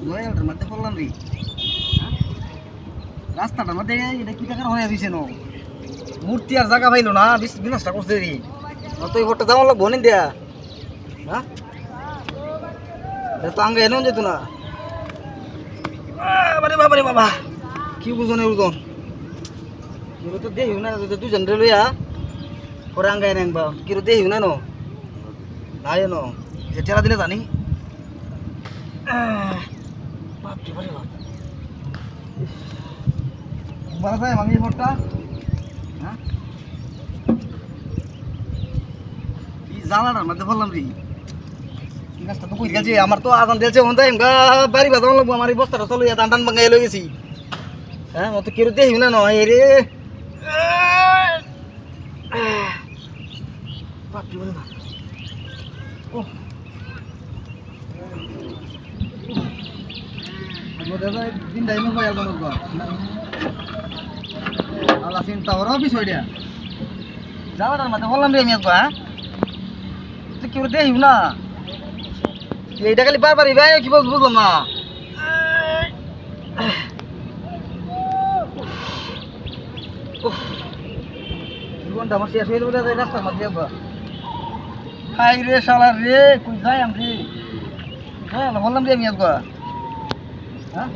নয়ালটার মধ্যে পড়লাম রে। রাস্তাটার মধ্যে এটা কি টাকার হয়ে দিছে ন মূর্তি আর জায়গা পাইলো না বিনাশটা করছে রে। তো এই ঘরটা যাওয়া লাগবো নি দেয়া। হ্যাঁ তো আঙ্গে এনে যেত না। বারে বাবা রে বাবা কি বুঝনে ওজন কিরো তো দেহিও না দুজন রে লইয়া পরে আঙ্গাই নেংবা কিরো দেহিও না ন নাই ন যে ঠেলা দিলে জানি বাপরে বারে বাপ বলা যায় আমি ঘরটা। হ্যাঁ এই জ্বালাটার মধ্যে বললাম রে কি কাজটা তো কই গেছে আমার তো আজান দিয়েছে ওখান থেকে বাড়ি বাজানো লাগবো আমার এই বস্তাটা চলো টান টান ভাঙাই লই গেছি। হ্যাঁ মতো কেউ দেখিও না নয় রে বাপরে বলে না ও দিন যাই মোবাইল বানাব আল্লাহ চিন্তা করো বিষয় দিয়া যাওয়ার মাঝে বললাম রে আমি হ্যাঁ তুই কেউ দেখিও না এইটা খালি বারবার ভাই কি বলবো বুঝলাম না। জীবনটা আমার শেষ হয়ে যাবে রাস্তার মধ্যে হাই রে শালা রে কই যাই আমি হ্যাঁ বললাম রে আমি একবার হ্যাঁ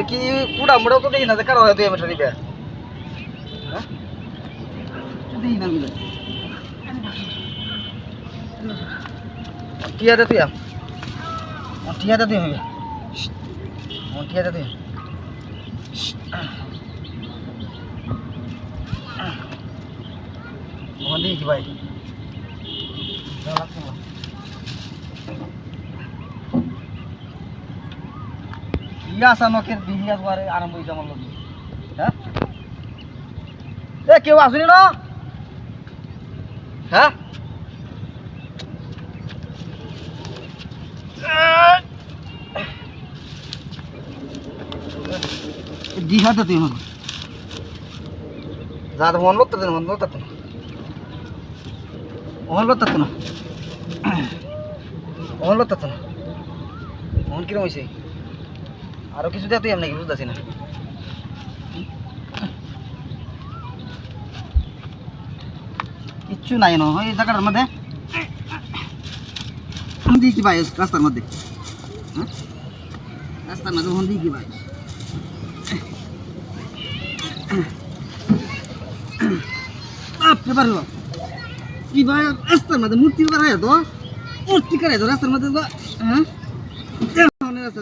কি কুড়া মুড়াও তো দেখি না যে কারো হয়তো এমন নিবে হ্যাঁ দেখি না মিলে কি আছে তুই ঠিক আছে তুই হবে ঠিক আছে তুই দেখি ভাই আসা নখের বিহি আসবারে আরম্ভ হয়েছে আমার লোক। হ্যাঁ এ কেউ আসুনি না হ্যাঁ দিহাতে তুই আমার যা তো মন করতে মন করতে না মন করতে না মন করতে না মন কিরম হয়েছে আরো কিছু দেখ তুই এমনি কি বুঝতেছি না কিচ্ছু নাই না এই জায়গাটার মধ্যে দিই কি ভাই রাস্তার মধ্যে রাস্তার মধ্যে ফোন দিই কি ভাই কি ভাই রাস্তার মধ্যে মূর্তি বাড়ায় তো মূর্তি করে তো রাস্তার মধ্যে হ্যাঁ রাস্তা